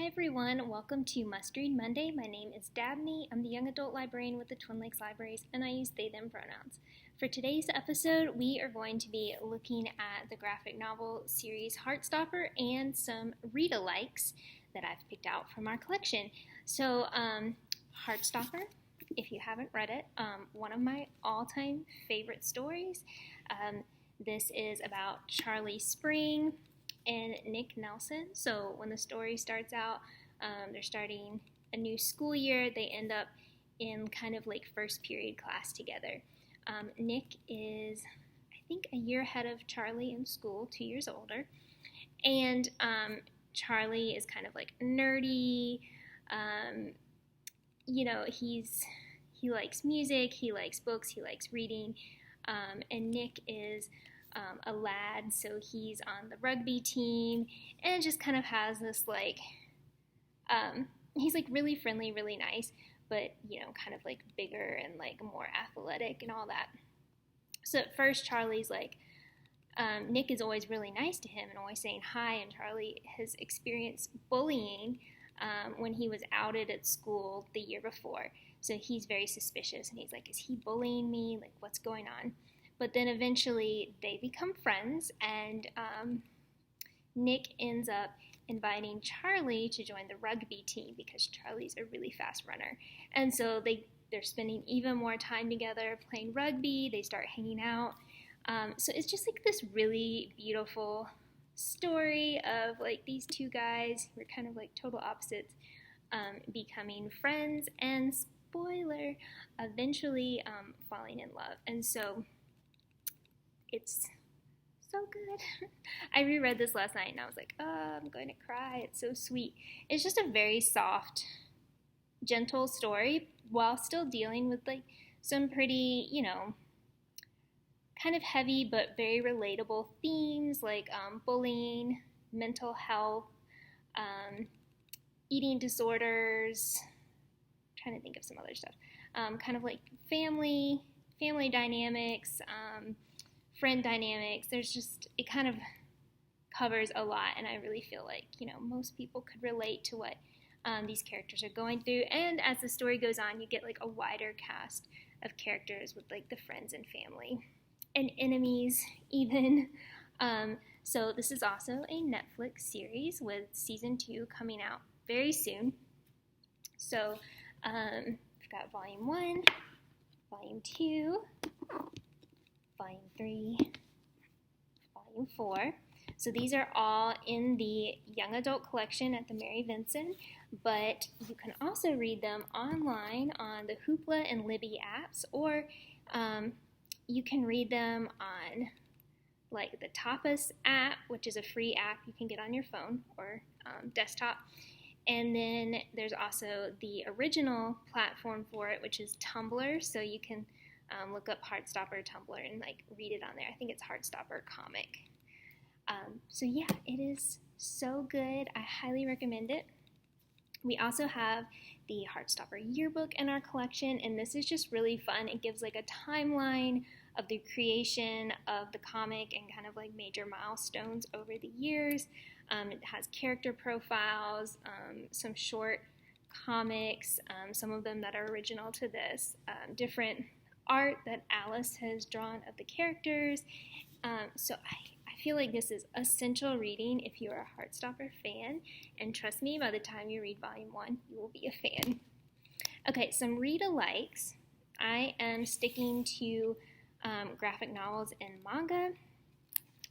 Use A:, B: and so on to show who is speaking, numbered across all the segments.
A: Hi everyone, welcome to Must Read Monday. My name is Dabney. I'm the young adult librarian with the Twin Lakes Libraries, and I use they, them pronouns. For today's episode, we are going to be looking at the graphic novel series Heartstopper and some read-a-likes that I've picked out from our collection. So, Heartstopper, if you haven't read it, one of my all-time favorite stories. This is about Charlie Spring and Nick Nelson. So when the story starts out, they're starting a new school year. They end up in kind of like first period class together. Nick is, I think, a year ahead of Charlie in school, 2 years older. And Charlie is kind of like nerdy. He likes music, he likes books, he likes reading. And Nick is a lad, so he's on the rugby team, and just kind of has this he's like really friendly, really nice, but kind of like bigger and like more athletic and all that. So at first Charlie's like, Nick is always really nice to him and always saying hi, and Charlie has experienced bullying when he was outed at school the year before. So he's very suspicious, and he's like, is he bullying me? Like, what's going on? But then eventually they become friends, and Nick ends up inviting Charlie to join the rugby team because Charlie's a really fast runner. And so they're spending even more time together playing rugby. They start hanging out. So it's just like this really beautiful story of like these two guys who are kind of like total opposites becoming friends and, spoiler, eventually falling in love. And so it's so good. I reread this last night and I was like, oh, I'm going to cry. It's so sweet. It's just a very soft, gentle story while still dealing with like some pretty, kind of heavy but very relatable themes like bullying, mental health, eating disorders. I'm trying to think of some other stuff. Kind of like family dynamics, friend dynamics. It kind of covers a lot, and I really feel like, most people could relate to what these characters are going through. And as the story goes on, you get like a wider cast of characters with like the friends and family and enemies even. So this is also a Netflix series with season 2 coming out very soon. So we've got volume 1, volume 2, volume 3, volume 4. So these are all in the young adult collection at the Mary Vinson, but you can also read them online on the Hoopla and Libby apps, or you can read them on like the Tapas app, which is a free app you can get on your phone or desktop. And then there's also the original platform for it, which is Tumblr, so you can look up Heartstopper Tumblr and like read it on there. I think it's Heartstopper Comic. So yeah, it is so good. I highly recommend it. We also have the Heartstopper yearbook in our collection, and this is just really fun. It gives like a timeline of the creation of the comic and kind of like major milestones over the years. It has character profiles, some short comics, some of them that are original to this, different art that Alice has drawn of the characters. So I feel like this is essential reading if you're a Heartstopper fan, and trust me, by the time you read volume 1, you will be a fan. Okay, some read-a-likes. I am sticking to graphic novels and manga.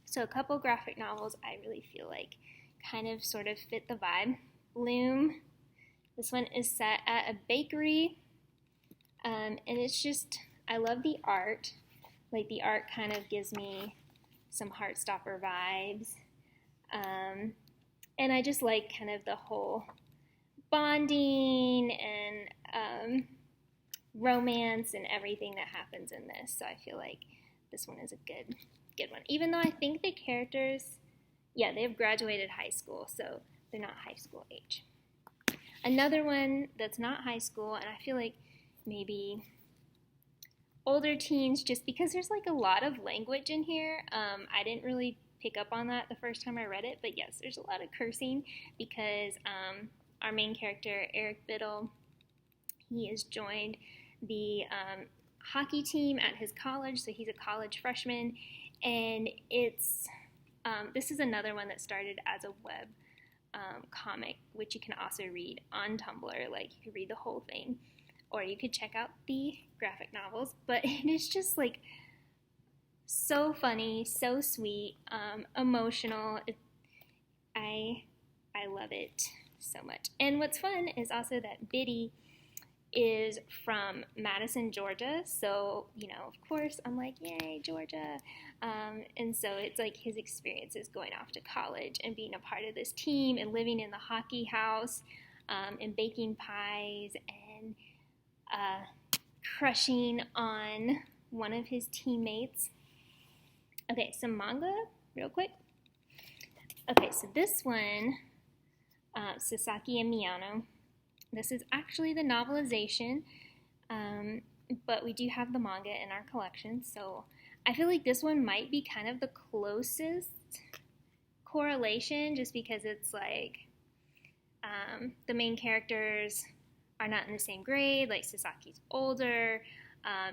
A: So a couple graphic novels I really feel like kind of sort of fit the vibe. Bloom. This one is set at a bakery, and it's just, I love the art. Like the art kind of gives me some Heartstopper vibes, and I just like kind of the whole bonding and romance and everything that happens in this. So I feel like this one is a good one, even though I think the characters, they have graduated high school, so they're not high school age. Another one that's not high school, and I feel like maybe older teens, just because there's like a lot of language in here. I didn't really pick up on that the first time I read it, but yes, there's a lot of cursing because our main character, Eric Biddle, he has joined the hockey team at his college, so he's a college freshman, and it's this is another one that started as a web comic, which you can also read on Tumblr. Like, you could read the whole thing, or you could check out the graphic novels, but it is just like so funny, so sweet, emotional. I love it so much. And what's fun is also that Biddy is from Madison, Georgia. So, you know, of course, I'm like, yay, Georgia. And so it's like his experiences going off to college and being a part of this team and living in the hockey house and baking pies and crushing on one of his teammates. Okay, some manga, real quick. Okay, so this one, Sasaki and Miyano. This is actually the novelization, but we do have the manga in our collection, so I feel like this one might be kind of the closest correlation, just because it's like the main characters are not in the same grade. Like, Sasaki's older,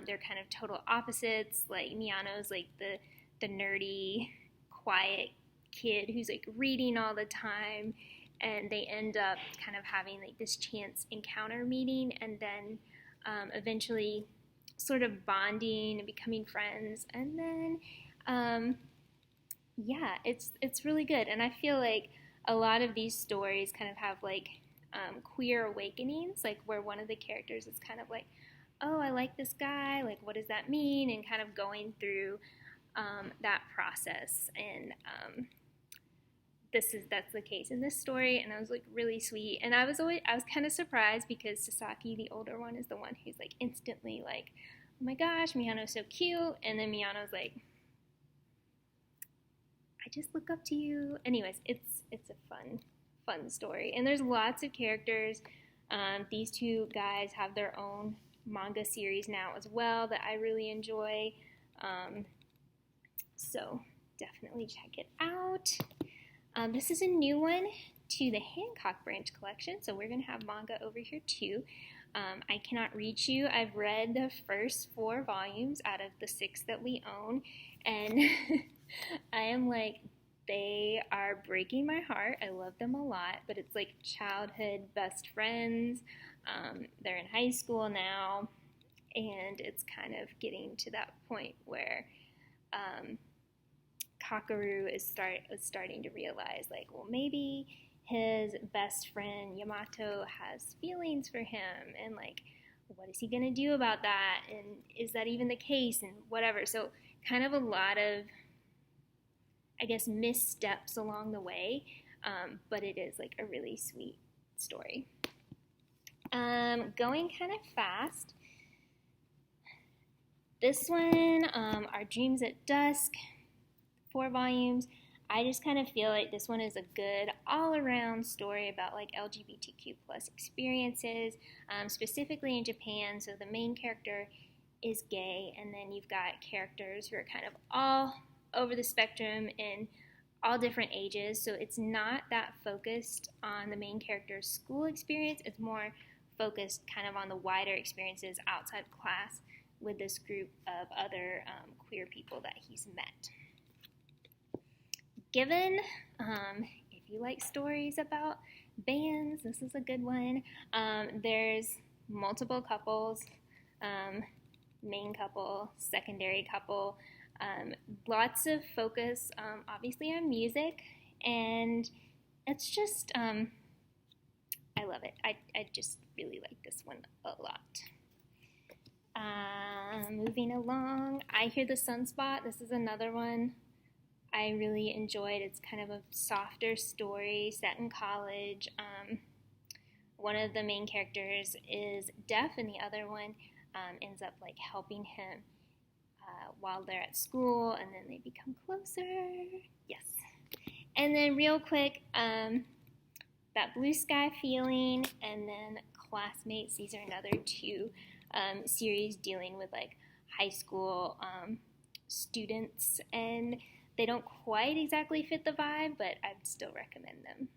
A: they're kind of total opposites. Like, Miyano's like the nerdy, quiet kid who's like reading all the time, and they end up kind of having like this chance encounter meeting, and then eventually sort of bonding and becoming friends. And then yeah, it's really good. And I feel like a lot of these stories kind of have like queer awakenings, like where one of the characters is kind of like, oh, I like this guy, like what does that mean, and kind of going through that process. And that's the case in this story, and I was like really sweet. And I was kind of surprised, because Sasaki, the older one, is the one who's like instantly like, oh my gosh, Miyano's so cute, and then Miyano's like, I just look up to you. Anyways, it's a fun story, and there's lots of characters. These two guys have their own manga series now as well that I really enjoy. So definitely check it out. This is a new one to the Hancock Branch collection, so we're going to have manga over here too. I Cannot Reach You. I've read the first 4 volumes out of the 6 that we own, and I am like, they are breaking my heart. I love them a lot, but it's like childhood best friends. They're in high school now, and it's kind of getting to that point where Kakeru is starting to realize, like, well, maybe his best friend Yamato has feelings for him, and like, what is he gonna do about that, and is that even the case, and whatever. So kind of a lot of, I guess, missteps along the way, but it is like a really sweet story. Going kind of fast, this one, Our Dreams at Dusk, 4 volumes. I just kind of feel like this one is a good all-around story about like LGBTQ plus experiences, specifically in Japan. So the main character is gay, and then you've got characters who are kind of all over the spectrum in all different ages. So it's not that focused on the main character's school experience. It's more focused kind of on the wider experiences outside class with this group of other queer people that he's met. Given, if you like stories about bands, this is a good one. There's multiple couples, main couple, secondary couple, lots of focus, obviously, on music, and it's just, I love it. I just really like this one a lot. Moving along, I Hear the Sunspot. This is another one I really enjoyed. It's kind of a softer story set in college. One of the main characters is deaf, and the other one ends up like helping him while they're at school, and then they become closer. Yes. And then real quick, That Blue Sky Feeling, and then Classmates. These are another 2 series dealing with like high school students, and they don't quite exactly fit the vibe, but I'd still recommend them.